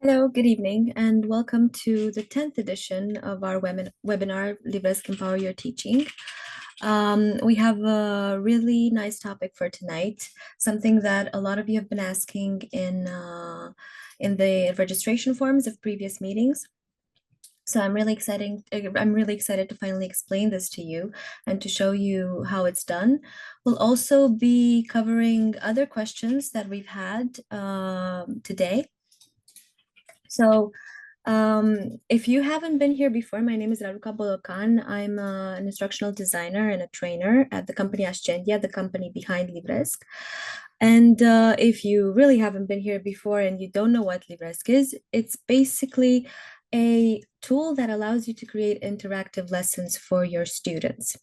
Hello, good evening, and welcome to the 10th edition of our webinar, LIVRESQ Empower Your Teaching. We have a really nice topic for tonight, something that a lot of you have been asking in the registration forms of previous meetings. So I'm really excited to finally explain this to you and to show you how it's done. We'll also be covering other questions that we've had today. So if you haven't been here before, my name is Raruka Bolokan. I'm an instructional designer and a trainer at the company Ascendia, the company behind LIVRESQ. And if you really haven't been here before and you don't know what LIVRESQ is, it's basically a tool that allows you to create interactive lessons for your students.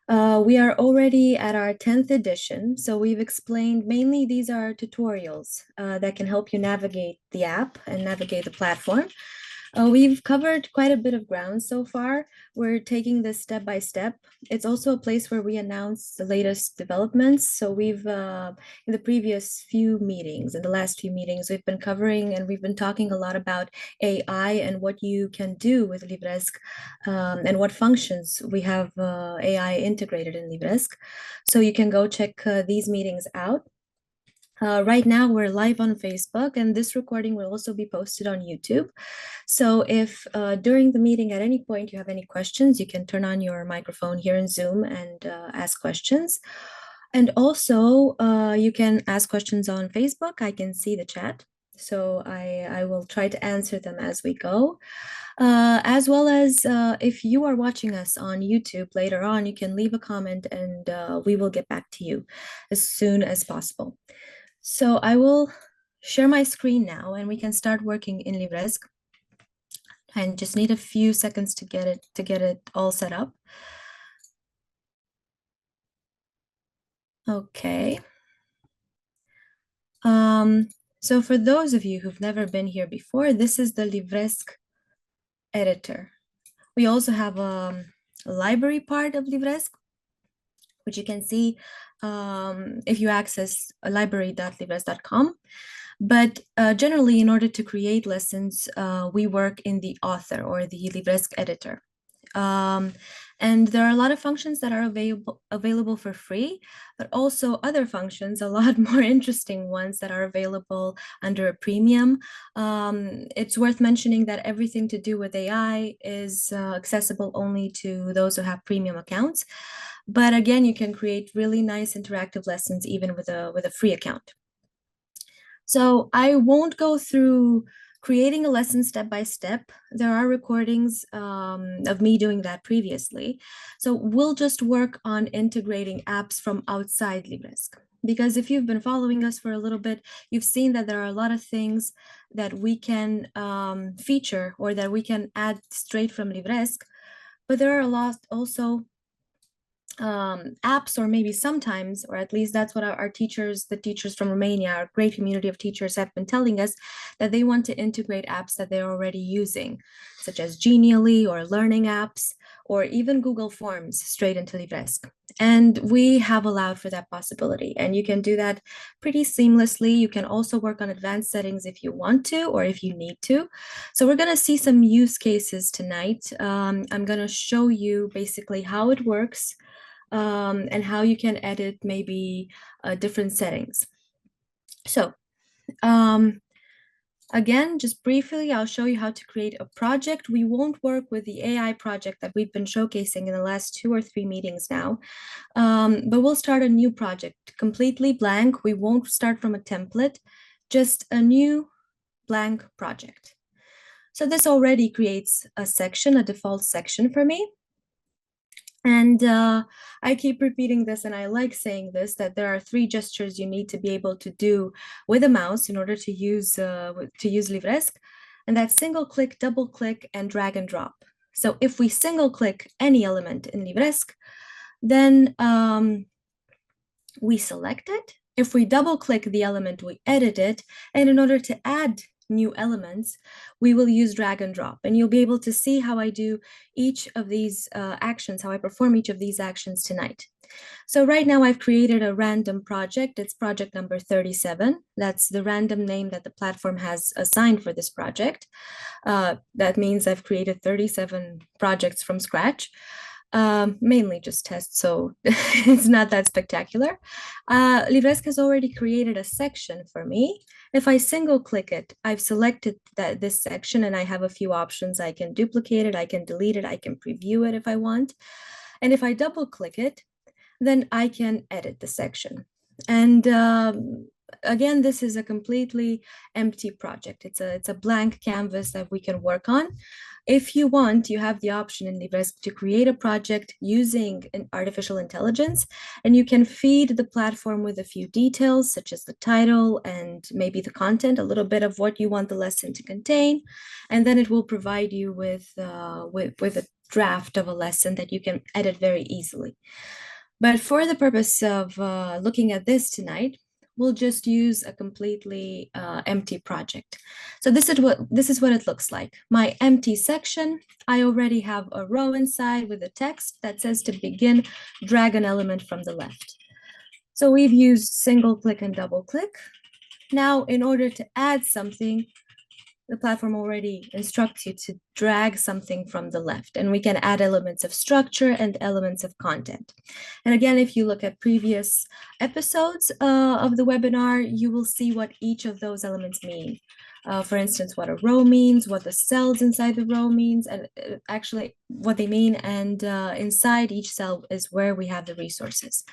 We are already at our 10th edition, so we've explained mainly these are tutorials that can help you navigate the app and navigate the platform. We've covered quite a bit of ground so far. We're taking this step by step. It's also a place where we announce the latest developments. So we've, in the previous few meetings, in the last few meetings, we've been covering and we've been talking a lot about AI and what you can do with LIVRESQ and what functions we have AI integrated in LIVRESQ. So you can go check these meetings out. Right now, we're live on Facebook, and this recording will also be posted on YouTube. So if during the meeting at any point you have any questions, you can turn on your microphone here in Zoom and ask questions. And also, you can ask questions on Facebook. I can see the chat, so I will try to answer them as we go. As well as if you are watching us on YouTube later on, you can leave a comment and we will get back to you as soon as possible. So I will share my screen now and we can start working in LIVRESQ. I just need a few seconds to get it all set up. Okay. So for those of you who've never been here before, this is the LIVRESQ editor. We also have a library part of LIVRESQ, which you can see if you access library.livresq.com. But generally, in order to create lessons, we work in the author or the LIVRESQ editor. And there are a lot of functions that are available for free, but also other functions, a lot more interesting ones that are available under a premium. It's worth mentioning that everything to do with AI is accessible only to those who have premium accounts. But again, you can create really nice interactive lessons even with a free account. So I won't go through creating a lesson step by step. There are recordings of me doing that previously. So we'll just work on integrating apps from outside LIVRESQ. Because if you've been following us for a little bit, you've seen that there are a lot of things that we can feature or that we can add straight from LIVRESQ. But there are a lot also apps, or maybe sometimes, or at least that's what our teachers, the teachers from Romania, our great community of teachers, have been telling us, that they want to integrate apps that they're already using, such as Genially or learning apps, or even Google Forms straight into LIVRESQ. And we have allowed for that possibility, and you can do that pretty seamlessly. You can also work on advanced settings if you want to, or if you need to. So we're going to see some use cases tonight. I'm going to show you basically how it works, and how you can edit maybe different settings. So again, just briefly, I'll show you how to create a project. We won't work with the AI project that we've been showcasing in the last 2 or 3 meetings now, but we'll start a new project, completely blank. We won't start from a template, just a new blank project. So this already creates a section, a default section for me. And I keep repeating this, and I like saying this, that there are 3 gestures you need to be able to do with a mouse in order to use LIVRESQ, and that's single click, double click, and drag and drop. So if we single click any element in LIVRESQ, then we select it. If we double click the element, we edit it, and in order to add new elements, we will use drag and drop, and you'll be able to see how I do each of these actions, how I perform each of these actions tonight. So right now I've created a random project. It's project number 37. That's the random name that the platform has assigned for this project. That means I've created 37 projects from scratch, mainly just tests, so it's not that spectacular. LIVRESQ has already created a section for me. If I single click it, I've selected this section and I have a few options. I can duplicate it, I can delete it, I can preview it if I want. And if I double click it, then I can edit the section. And again, this is a completely empty project. It's a blank canvas that we can work on. If you want, you have the option in LIVRESQ to create a project using an artificial intelligence, and you can feed the platform with a few details, such as the title and maybe the content, a little bit of what you want the lesson to contain, and then it will provide you with a draft of a lesson that you can edit very easily. But for the purpose of looking at this tonight, we'll just use a completely empty project. So this is what it looks like. My empty section, I already have a row inside with a text that says to begin, drag an element from the left. So we've used single click and double click. Now, in order to add something, the platform already instructs you to drag something from the left, and we can add elements of structure and elements of content. And again, if you look at previous episodes of the webinar, you will see what each of those elements mean. For instance, what a row means, what the cells inside the row means, and actually what they mean, and inside each cell is where we have the resources.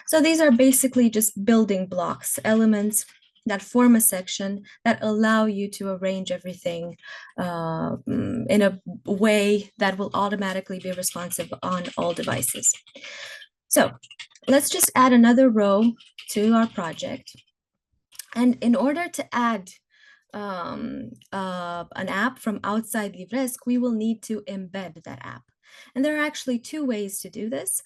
So these are basically just building blocks, elements that form a section that allow you to arrange everything in a way that will automatically be responsive on all devices. So let's just add another row to our project. And in order to add an app from outside LIVRESQ, we will need to embed that app. And there are actually two ways to do this.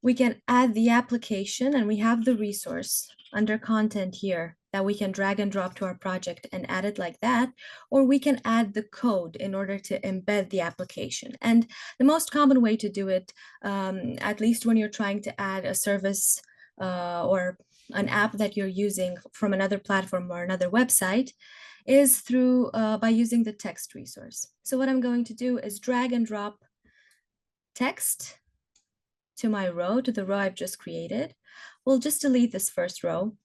We can add the application, and we have the resource under content here that we can drag and drop to our project and add it like that, or we can add the code in order to embed the application. And the most common way to do it, at least when you're trying to add a service or an app that you're using from another platform or another website, is through by using the text resource. So what I'm going to do is drag and drop text to my row, to the row I've just created. We'll just delete this first row.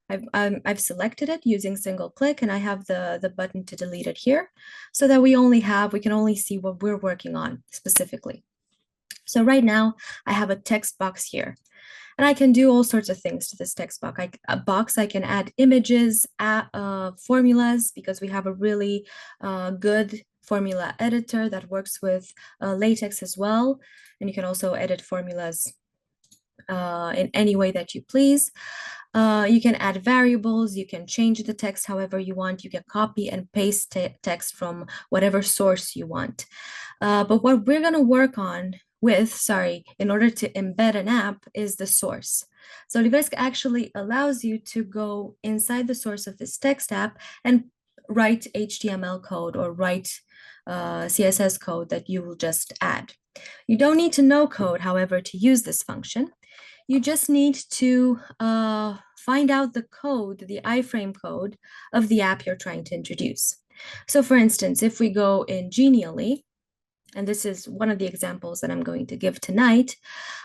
I've selected it using single click, and I have the button to delete it here so that we can only see what we're working on specifically. So right now I have a text box here, and I can do all sorts of things to this text box. I can add images, formulas, because we have a really good formula editor that works with LaTeX as well. And you can also edit formulas in any way that you please. You can add variables, you can change the text however you want, you can copy and paste text from whatever source you want. But what we're going to work on in order to embed an app is the source. So LIVRESQ actually allows you to go inside the source of this text app and write HTML code or write CSS code that you will just add. You don't need to know code, however, to use this function. You just need to find out the code, the iframe code of the app you're trying to introduce. So for instance, if we go in Genially, and this is one of the examples that I'm going to give tonight,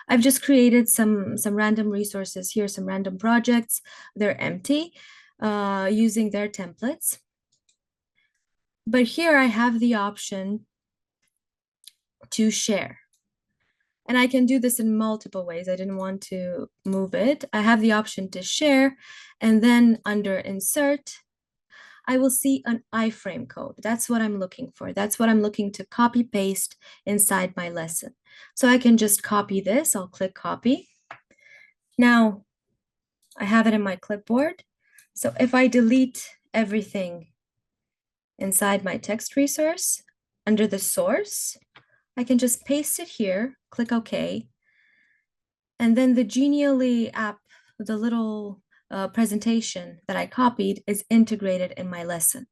I've just created some random resources here, some random projects. They're empty, using their templates. But here I have the option to share. And I can do this in multiple ways. I didn't want to move it. I have the option to share, and then under insert, I will see an iframe code. That's what I'm looking for. That's what I'm looking to copy paste inside my lesson. So I can just copy this. I'll click copy. Now I have it in my clipboard. So if I delete everything inside my text resource under the source, I can just paste it here, click OK, and then the Genially app, the little presentation that I copied, is integrated in my lesson.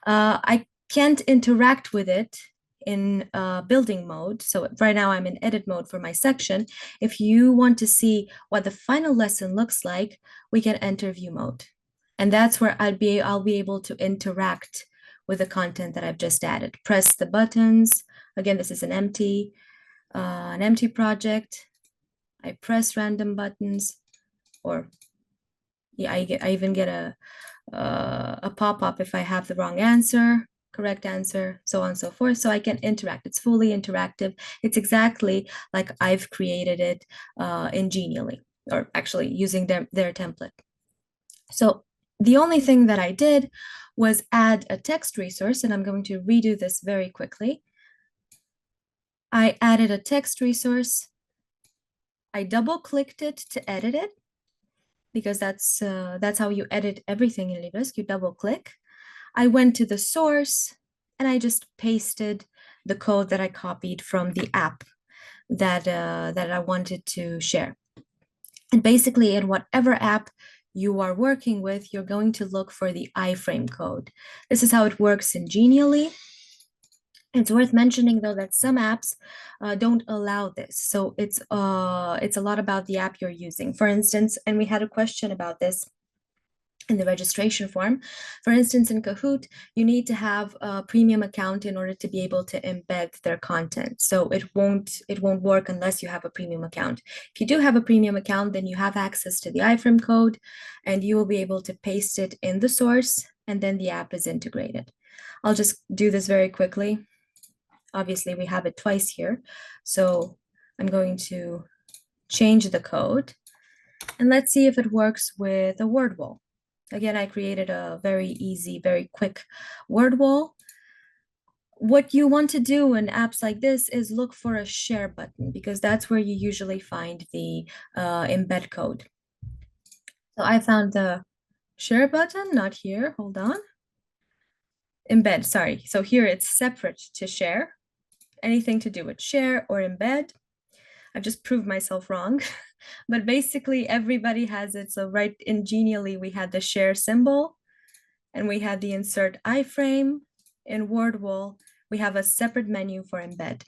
I can't interact with it in building mode. So right now I'm in edit mode for my section. If you want to see what the final lesson looks like, we can enter view mode. And that's where I'll be able to interact with the content that I've just added. Press the buttons. Again, this is an empty project. I press random buttons, or yeah, I even get a pop-up if I have the wrong answer, correct answer, so on and so forth. So I can interact. It's fully interactive. It's exactly like I've created it in Genially, or actually using their template. So the only thing that I did was add a text resource, and I'm going to redo this very quickly. I added a text resource. I double-clicked it to edit it, because that's how you edit everything in LIVRESQ. You double-click. I went to the source and I just pasted the code that I copied from the app that I wanted to share. And basically, in whatever app you are working with, you're going to look for the iframe code. This is how it works in Genially. It's worth mentioning, though, that some apps don't allow this. So it's a lot about the app you're using. For instance, and we had a question about this in the registration form. For instance, in Kahoot, you need to have a premium account in order to be able to embed their content. So it won't work unless you have a premium account. If you do have a premium account, then you have access to the iframe code, and you will be able to paste it in the source, and then the app is integrated. I'll just do this very quickly. Obviously, we have it twice here. So I'm going to change the code, and let's see if it works with a word wall. Again, I created a very easy, very quick word wall. What you want to do in apps like this is look for a share button, because that's where you usually find the embed code. So I found the share button, not here, hold on. Embed, sorry. So here it's separate to share. Anything to do with share or embed. I've just proved myself wrong. But basically everybody has it. So right in Genially, we had the share symbol and we had the insert iframe. In WordWall, we have a separate menu for embed.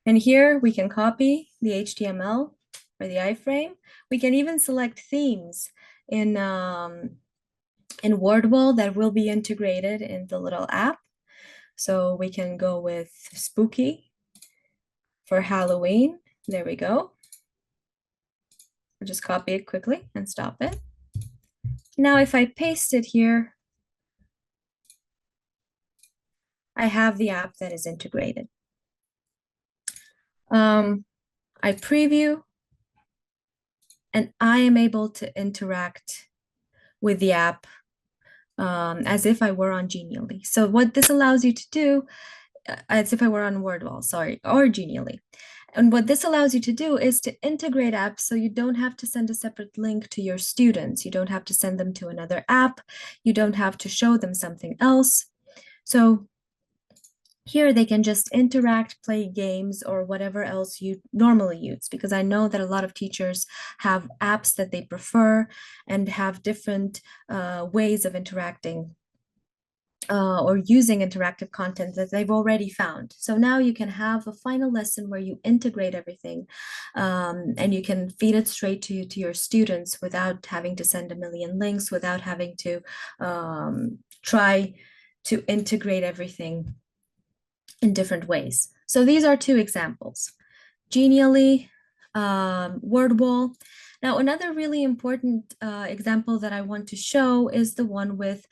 And here we can copy the HTML or the iframe. We can even select themes in WordWall that will be integrated in the little app. So we can go with spooky for Halloween. There we go. I'll just copy it quickly and stop it. Now, if I paste it here, I have the app that is integrated. I preview, and I am able to interact with the app as if I were on Genially. So what this allows you to do, as if I were on WordWall, sorry, or Genially. And what this allows you to do is to integrate apps, so you don't have to send a separate link to your students. You don't have to send them to another app. You don't have to show them something else. So here they can just interact, play games, or whatever else you normally use, because I know that a lot of teachers have apps that they prefer and have different ways of interacting or using interactive content that they've already found. So now you can have a final lesson where you integrate everything and you can feed it straight to your students without having to send a million links, without having to try to integrate everything in different ways. So these are two examples: Genially, WordWall. Now, another really important example that I want to show is the one with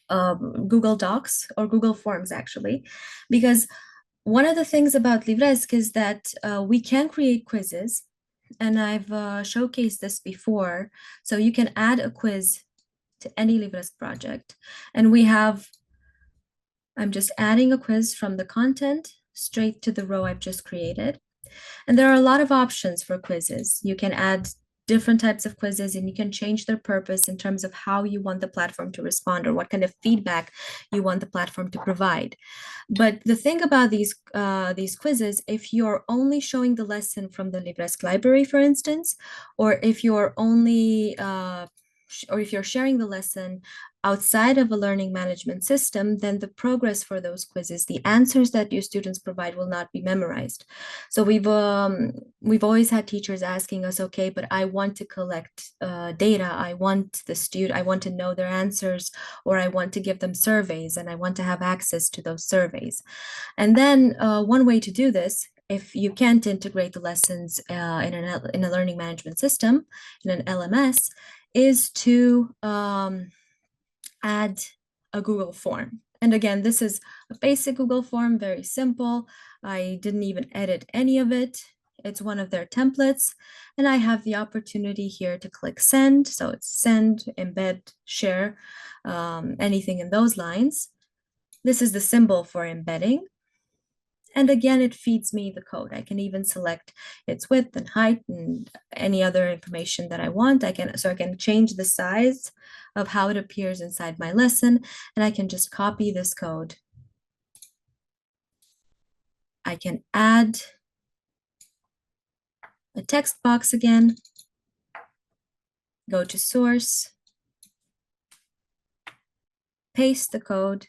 Google Docs, or Google Forms, actually, because one of the things about LIVRESQ is that we can create quizzes, and I've showcased this before. So you can add a quiz to any LIVRESQ project, and I'm just adding a quiz from the content straight to the row I've just created. And there are a lot of options for quizzes. You can add different types of quizzes, and you can change their purpose in terms of how you want the platform to respond, or what kind of feedback you want the platform to provide. But the thing about these quizzes, if you're only showing the lesson from the LIVRESQ library, for instance, or if you're only or if you're sharing the lesson outside of a learning management system, then the progress for those quizzes, the answers that your students provide will not be memorized. So we've always had teachers asking us, okay, but I want to collect data. I want to know their answers, or I want to give them surveys, and I want to have access to those surveys. And then one way to do this, if you can't integrate the lessons in a learning management system, in an LMS, is to add a Google form. And again, this is a basic Google form, very simple. I didn't even edit any of it. It's one of their templates. And I have the opportunity here to click send. So it's send, embed, share, anything in those lines. This is the symbol for embedding. And again, it feeds me the code. I can even select its width and height and any other information that I want. I can change the size of how it appears inside my lesson, and I can just copy this code. I can add a text box again, go to source, paste the code,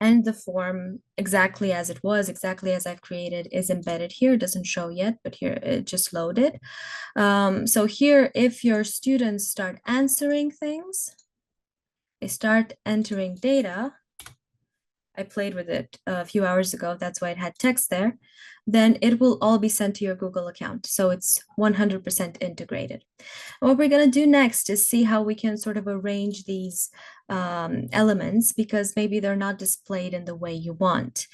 and the form, exactly as it was, exactly as I've created, is embedded here. It doesn't show yet, but here it just loaded. So here, if your students start answering things, they start entering data, I played with it a few hours ago, that's why it had text there, then it will all be sent to your Google account. So it's 100% integrated. What we're going to do next is see how we can sort of arrange these elements, because maybe they're not displayed in the way you want.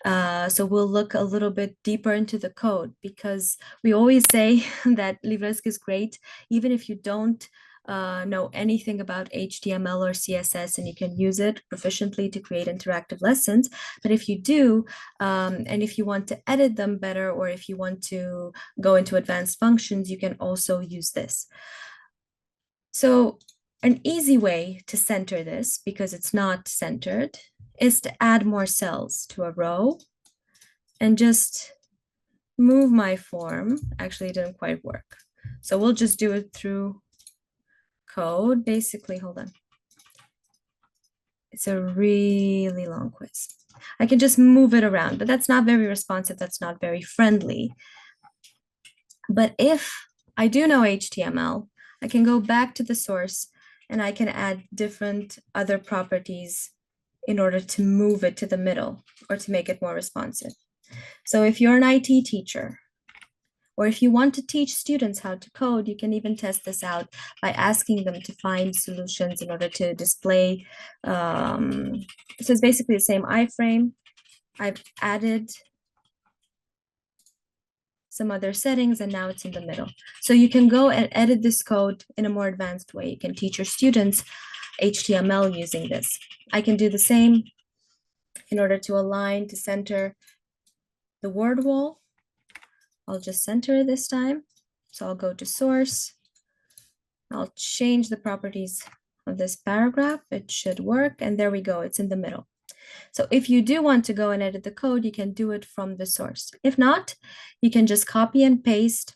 So we'll look a little bit deeper into the code, because we always say that LIVRESQ is great, even if you don't know anything about HTML or CSS, and you can use it proficiently to create interactive lessons. But if you do, and if you want to edit them better, or if you want to go into advanced functions, you can also use this. So an easy way to center this, because it's not centered, is to add more cells to a row and just move my form. Actually, it didn't quite work. So we'll just do it through code. Basically, hold on. It's a really long quiz. I can just move it around, but that's not very responsive. That's not very friendly. But if I do know HTML, I can go back to the source and I can add different other properties in order to move it to the middle or to make it more responsive. So if you're an IT teacher, or if you want to teach students how to code, you can even test this out by asking them to find solutions in order to display. So it's basically the same iframe. I've added some other settings, and now it's in the middle. So you can go and edit this code in a more advanced way. You can teach your students HTML using this. I can do the same in order to align, to center the word wall. I'll just center it this time. So I'll go to source. I'll change the properties of this paragraph. It should work. And there we go. It's in the middle. So if you do want to go and edit the code, you can do it from the source. If not, you can just copy and paste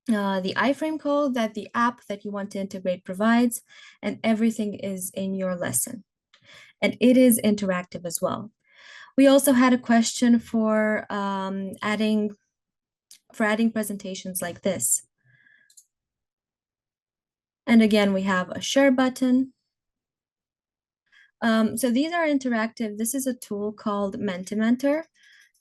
the iframe code that the app that you want to integrate provides, and everything is in your lesson. And it is interactive as well. We also had a question for adding presentations like this. And again, we have a share button. So these are interactive. This is a tool called Mentimentor.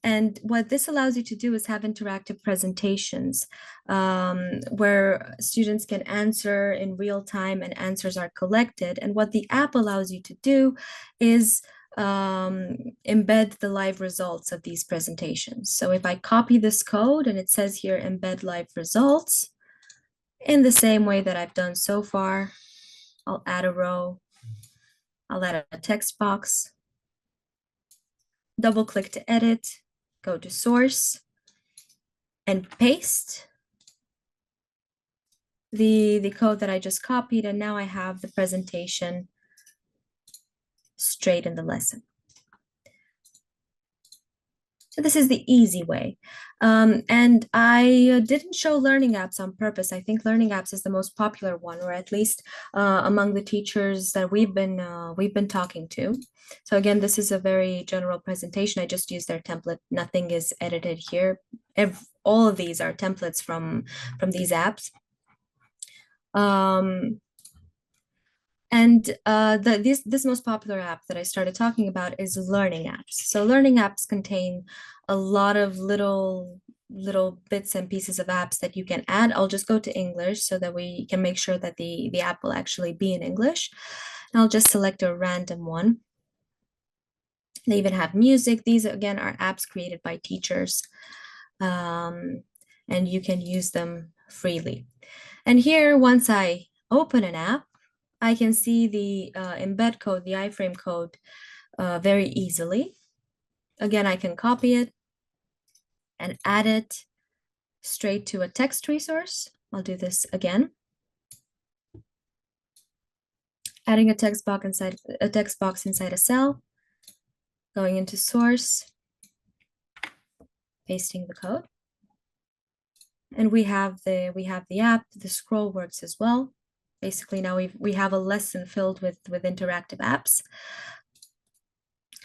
And what this allows you to do is have interactive presentations where students can answer in real time and answers are collected. And what the app allows you to do is embed the live results of these presentations. So if I copy this code and it says here, embed live results, in the same way that I've done so far, I'll add a row, I'll add a text box, double click to edit, go to source, and paste the code that I just copied, and now I have the presentation straight in the lesson. So this is the easy way. And I didn't show learning apps on purpose. I think learning apps is the most popular one, or at least among the teachers that we've been talking to. So again, this is a very general presentation. I just used their template. Nothing is edited here. All of these are templates from these apps. And this most popular app that I started talking about is learning apps. So learning apps contain a lot of little bits and pieces of apps that you can add. I'll just go to English so that we can make sure that the app will actually be in English. And I'll just select a random one. They even have music. These again are apps created by teachers, and you can use them freely. And here, once I open an app, I can see the embed code, the iframe code, very easily. Again, I can copy it and add it straight to a text resource. I'll do this again. Adding a text box inside a cell, going into source, pasting the code. And we have the app. The scroll works as well. Basically, now we have a lesson filled with interactive apps.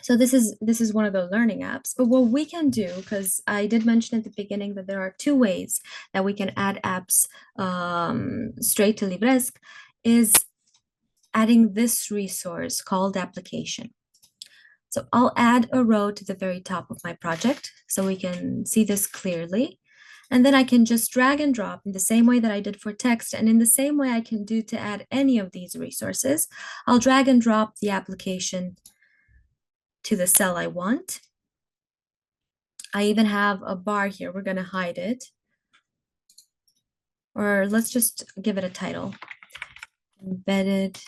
So this is one of the learning apps. But what we can do, because I did mention at the beginning that there are two ways that we can add apps straight to LIVRESQ, is adding this resource called application. So I'll add a row to the very top of my project so we can see this clearly. And then I can just drag and drop in the same way that I did for text, and in the same way I can do to add any of these resources. I'll drag and drop the application to the cell I want. I even have a bar here. We're going to hide it. Or let's just give it a title. Embedded.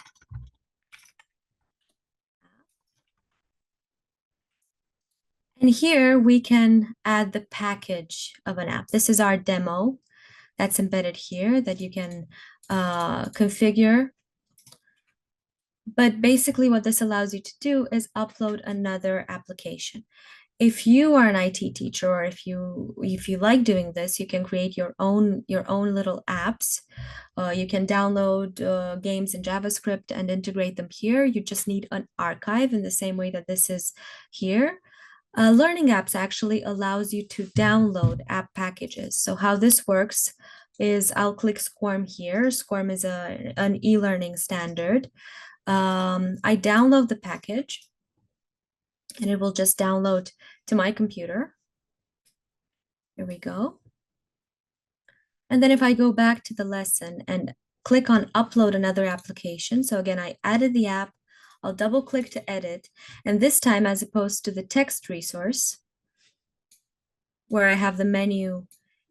And here we can add the package of an app. This is our demo that's embedded here that you can configure. But basically what this allows you to do is upload another application. If you are an IT teacher, or if you like doing this, you can create your own little apps. You can download games in JavaScript and integrate them here. You just need an archive in the same way that this is here. Learning apps actually allows you to download app packages. So how this works is I'll click SCORM here. SCORM is an e-learning standard. I download the package and it will just download to my computer. Here we go. And then if I go back to the lesson and click on upload another application, so again, I added the app, I'll double click to edit. And this time, as opposed to the text resource, where I have the menu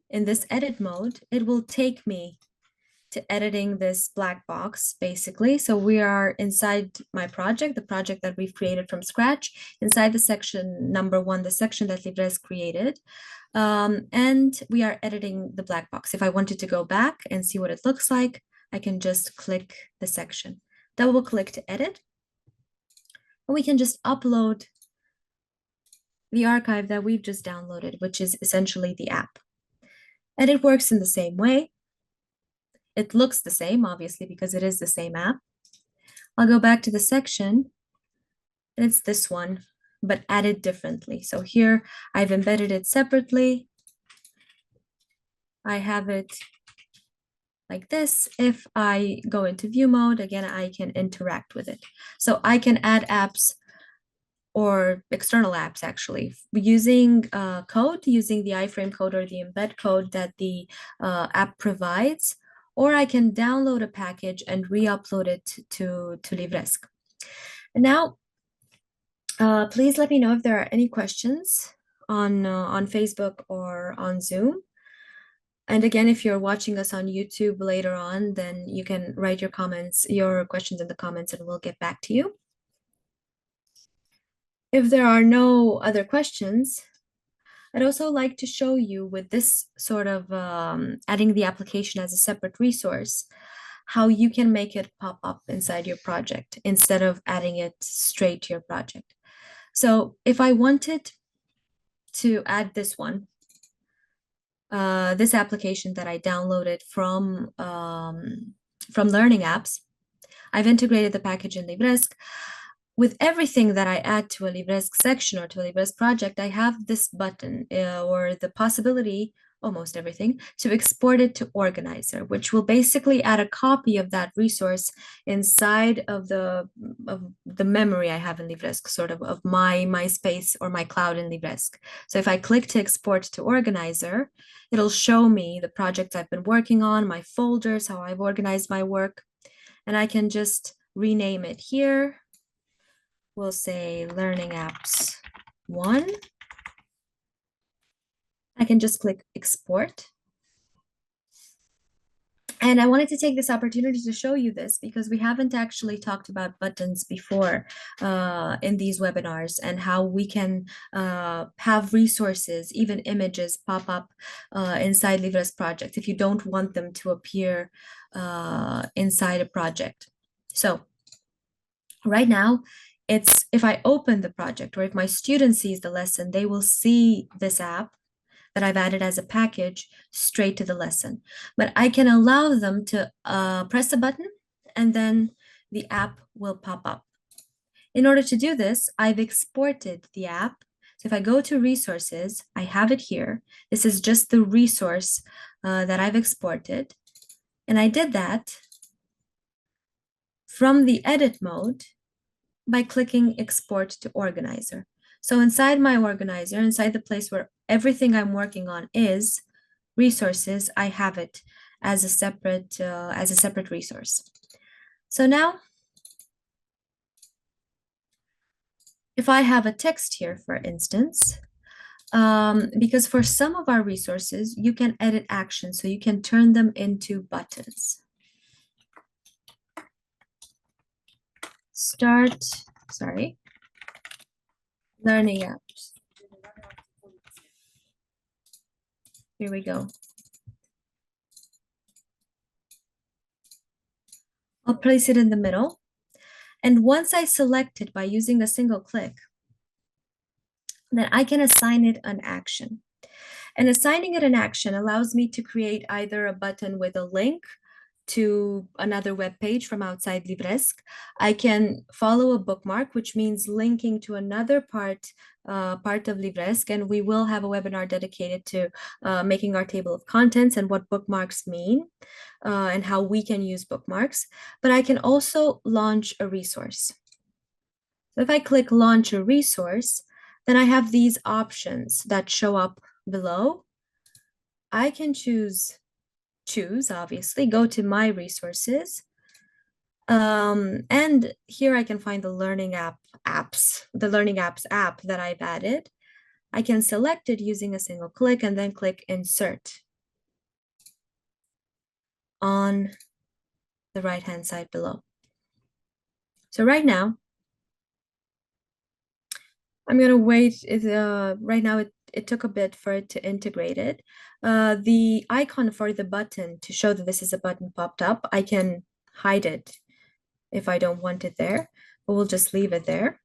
in this edit mode, it will take me to editing this black box, basically. So we are inside my project, the project that we've created from scratch, inside the section number 1, the section that LIVRESQ created. And we are editing the black box. If I wanted to go back and see what it looks like, I can just click the section, double click to edit. And we can just upload the archive that we've just downloaded, which is essentially the app. And it works in the same way. It looks the same, obviously, because it is the same app. I'll go back to the section, and it's this one, but added differently. So here I've embedded it separately. I have it like this. If I go into view mode, again, I can interact with it. So I can add apps or external apps actually using code, using the iframe code or the embed code that the app provides, or I can download a package and re-upload it to LIVRESQ. And now, please let me know if there are any questions on Facebook or on Zoom. And again, if you're watching us on YouTube later on, then you can write your questions in the comments, and we'll get back to you. If there are no other questions, I'd also like to show you with this sort of adding the application as a separate resource, how you can make it pop up inside your project instead of adding it straight to your project. So if I wanted to add this one, this application that I downloaded from Learning Apps. I've integrated the package in LIVRESQ. With everything that I add to a LIVRESQ section or to a LIVRESQ project, I have this button or the possibility, almost everything, to export it to Organizer, which will basically add a copy of that resource inside of the memory I have in LIVRESQ, sort of my space or my cloud in LIVRESQ. So if I click to export to Organizer, it'll show me the projects I've been working on, my folders, how I've organized my work, and I can just rename it here. We'll say Learning Apps 1. I can just click Export. And I wanted to take this opportunity to show you this because we haven't actually talked about buttons before in these webinars, and how we can have resources, even images, pop up inside LIVRESQ project if you don't want them to appear inside a project. So right now, it's if I open the project or if my student sees the lesson, they will see this app that I've added as a package straight to the lesson. But I can allow them to press a button and then the app will pop up. In order to do this, I've exported the app. So if I go to resources, I have it here. This is just the resource that I've exported. And I did that from the edit mode by clicking export to Organizer. So inside my Organizer, inside the place where everything I'm working on is resources, I have it as a separate resource. So now, if I have a text here, for instance, because for some of our resources, you can edit actions, so you can turn them into buttons. Learning apps. Here we go. I'll place it in the middle. And once I select it by using a single click, then I can assign it an action. And assigning it an action allows me to create either a button with a link to another web page from outside LIVRESQ. I can follow a bookmark, which means linking to another part of LIVRESQ, and we will have a webinar dedicated to making our table of contents and what bookmarks mean and how we can use bookmarks. But I can also launch a resource. So if I click launch a resource, then I have these options that show up below. I can choose, obviously, go to my resources. And here I can find the Learning Apps app that I've added. I can select it using a single click and then click Insert on the right-hand side below. So right now, I'm going to wait. Right now, it took a bit for it to integrate it. The icon for the button to show that this is a button popped up. I can hide it if I don't want it there, but we'll just leave it there.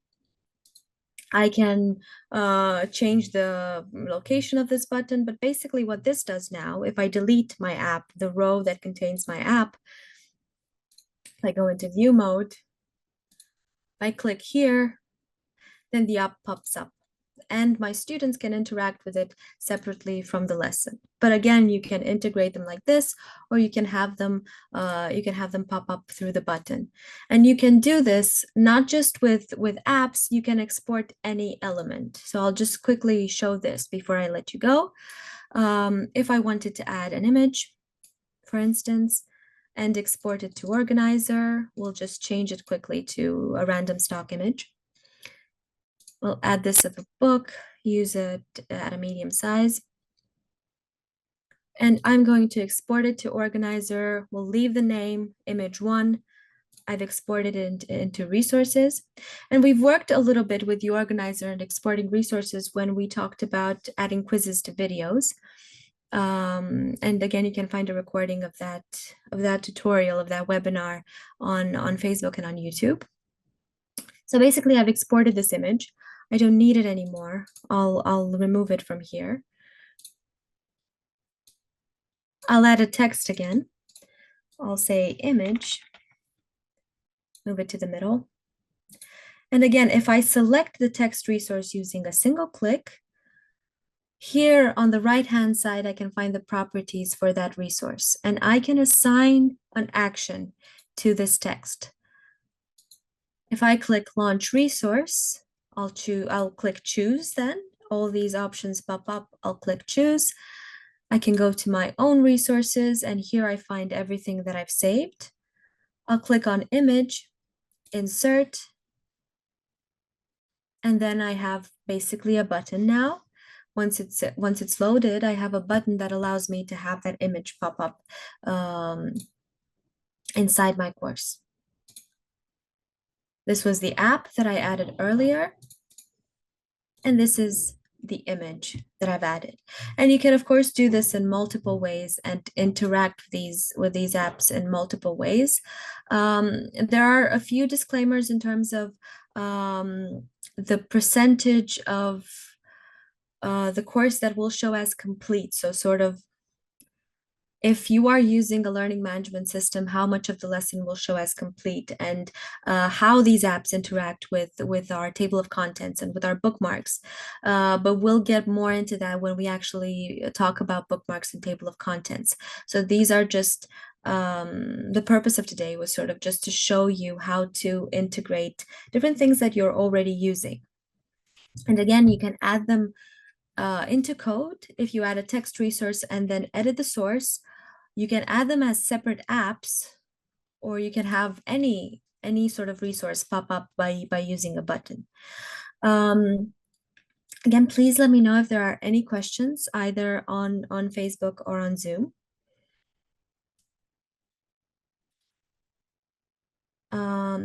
I can change the location of this button, but basically what this does now, if I delete my app, the row that contains my app, if I go into view mode, if I click here, then the app pops up and my students can interact with it separately from the lesson. But again, you can integrate them like this, or you can have them pop up through the button. And you can do this not just with apps, you can export any element. So I'll just quickly show this before I let you go. If I wanted to add an image, for instance, and export it to Organizer, we'll just change it quickly to a random stock image. We'll add this as a book, use it at a medium size. And I'm going to export it to Organizer. We'll leave the name image 1. I've exported it into resources. And we've worked a little bit with the Organizer and exporting resources when we talked about adding quizzes to videos. And again, you can find a recording of that tutorial, of that webinar on Facebook and on YouTube. So basically, I've exported this image. I don't need it anymore. I'll remove it from here. I'll add a text again. I'll say image, move it to the middle. And again, if I select the text resource using a single click, here on the right-hand side, I can find the properties for that resource, and I can assign an action to this text. If I click launch resource, I'll click choose then. All these options pop up, I'll click choose. I can go to my own resources, and here I find everything that I've saved. I'll click on image, insert, and then I have basically a button now. Once it's loaded, I have a button that allows me to have that image pop up inside my course. This was the app that I added earlier, and this is the image that I've added. And you can, of course, do this in multiple ways and interact with these apps in multiple ways. There are a few disclaimers in terms of the percentage of the course that will show as complete. So sort of if you are using a learning management system, how much of the lesson will show as complete, and how these apps interact with our table of contents and with our bookmarks. But we'll get more into that when we actually talk about bookmarks and table of contents. So these are just the purpose of today was sort of just to show you how to integrate different things that you're already using. And again, you can add them into code if you add a text resource and then edit the source. You can add them as separate apps, or you can have any sort of resource pop up by using a button. Again, please let me know if there are any questions either on Facebook or on Zoom.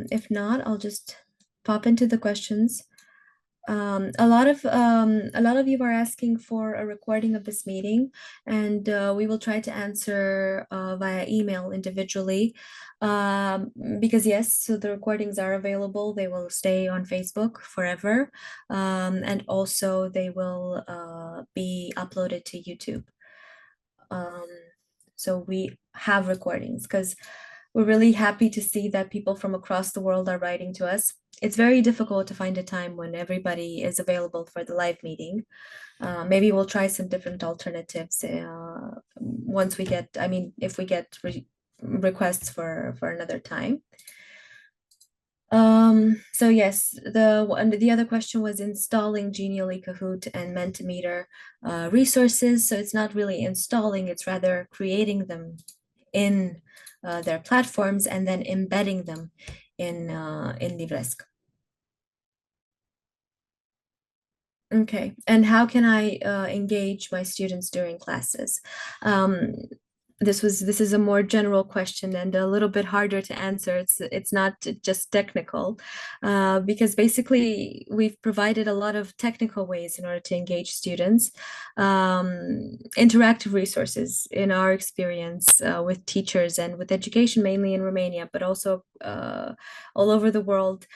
If not, I'll just pop into the questions. A lot of you are asking for a recording of this meeting, and we will try to answer via email individually. Because yes, so the recordings are available. They will stay on Facebook forever, and also they will be uploaded to YouTube. So we have recordings because we're really happy to see that people from across the world are writing to us. It's very difficult to find a time when everybody is available for the live meeting. Maybe we'll try some different alternatives once we get, I mean, if we get requests for another time. So yes, the other question was installing Genially, Kahoot, and Mentimeter resources. So it's not really installing, it's rather creating them in their platforms and then embedding them in LIVRESQ. Okay, and how can I engage my students during classes? This is a more general question and a little bit harder to answer. It's not just technical, because basically we've provided a lot of technical ways in order to engage students. Interactive resources in our experience with teachers and with education, mainly in Romania, but also all over the world,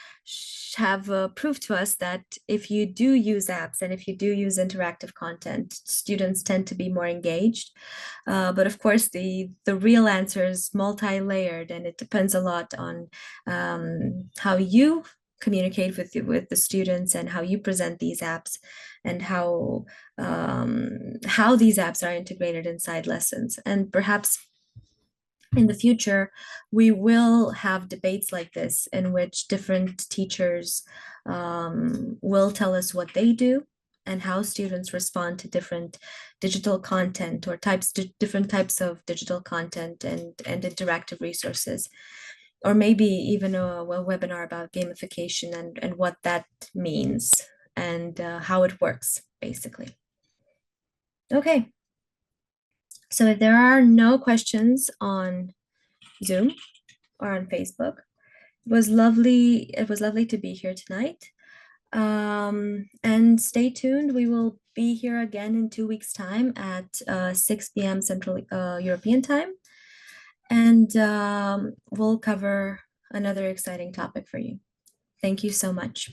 have proved to us that if you do use apps and if you do use interactive content, students tend to be more engaged. But of course, the real answer is multi-layered, and it depends a lot on how you communicate with the students and how you present these apps and how these apps are integrated inside lessons. And perhaps in the future, we will have debates like this in which different teachers will tell us what they do and how students respond to different digital content or different types of digital content and interactive resources, or maybe even a webinar about gamification and what that means and how it works, basically. Okay, so if there are no questions on Zoom or on Facebook, it was lovely to be here tonight. And stay tuned. We will be here again in 2 weeks' time at 6 p.m. Central European time. And we'll cover another exciting topic for you. Thank you so much.